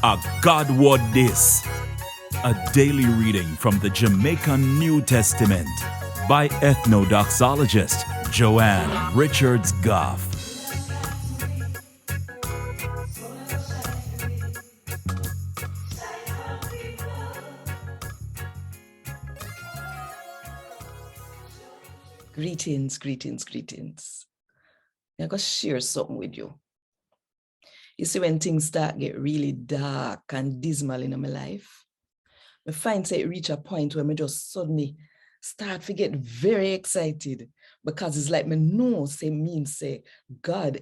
A God Word This. A daily reading from the Jamaican New Testament by Ethnodoxologist Joanne Richards Goffe. Greetings. I'm going to share something with you. You see, when things start get really dark and dismal in my life, I find say it reach a point where I just suddenly start to get very excited because it's like me know say God,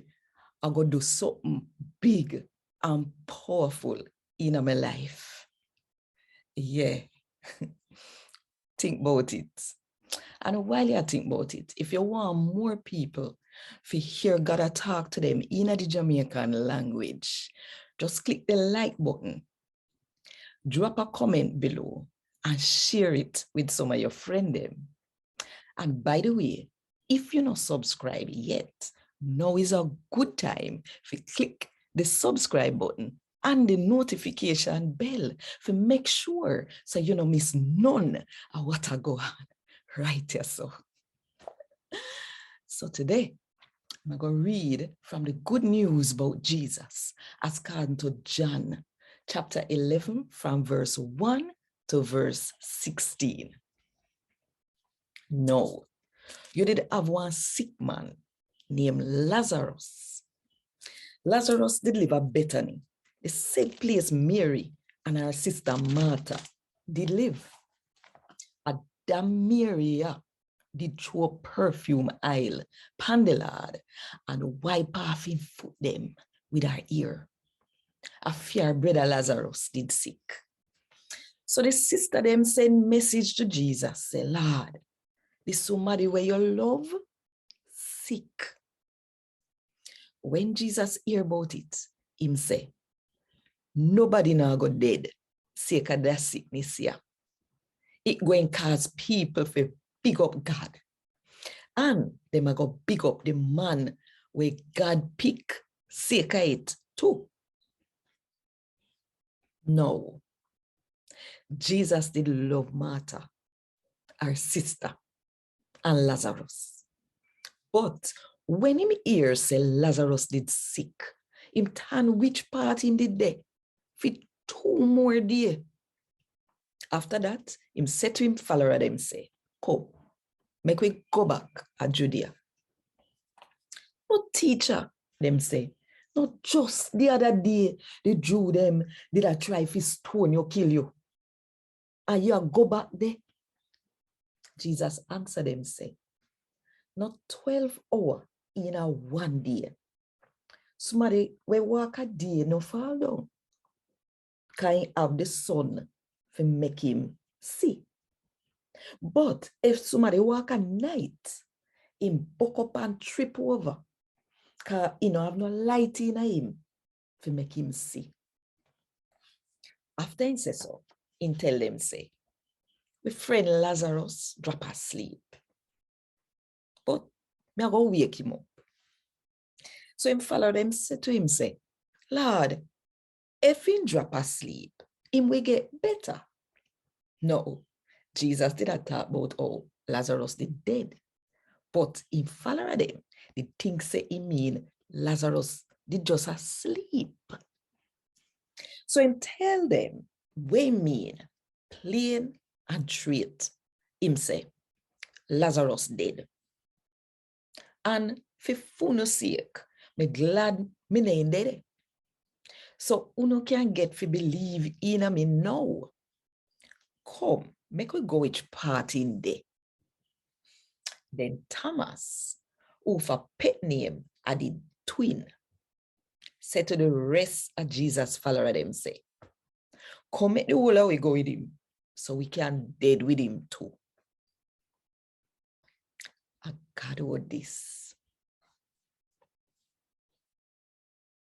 I'm going to do something big and powerful in my life. Yeah. Think about it. And while you think about it, if you want more people to hear God talk to them in the Jamaican language, just click the like button, drop a comment below, and share it with some of your friends. And by the way, if you're not subscribed yet, now is a good time to click the subscribe button and the notification bell to make sure so you don't miss none of what I go on right here. So today, I'm going to read from the good news about Jesus as according to John chapter 11 from verse 1 to verse 16. Now, you did have one sick man named Lazarus. Lazarus did live at Bethany, the same place Mary and her sister Martha did live. At that Mary did throw perfume oil, pandelard, and wipe off him foot them with her ear. A fear brother Lazarus did sick. So the sister them send message to Jesus, say, Lord, this somebody where you love sick. When Jesus hear about it, him say, nobody now go dead, sake of that sickness here. It going cause people to big up God. And they might go big up the man where God pick, sake of it too. No. Jesus did love Martha, our sister, and Lazarus. But when him hear say Lazarus did sick, him turn which part him did there? For 2 more days. After that, him said to him follower them say, come, make we go back at Judea. But teacher, them say, not just the other day, the Jew them did I try to stone you, kill you. And you go back there? Jesus answered them, say, not 12 hours in a 1 day. Somebody will walk a day, no fall down. Can he have the sun to make him see? But if somebody walk a night, him buck up and trip over, because he don't have no light in him to make him see. After he says so, he tell them, say, my friend Lazarus drop asleep. But me I go wake him up. So him follow them, say to him, say, Lord, if he drop asleep, him will get better. No, Jesus did not talk about how Lazarus did dead. But him follow them, the thing say he mean Lazarus did just asleep. So him tell them, we mean plain and straight. Him say, Lazarus dead. And for funo sake, me glad me name dead. So uno can get to believe in me now. Come, make we go which part in there. Then Thomas, who for pet name are the twin, said to the rest of Jesus' follower them say, come make the whole way go with him, so we can dead with him too. A God word this.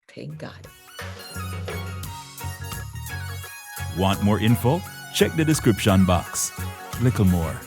Thank God. Want more info? Check the description box. Little more.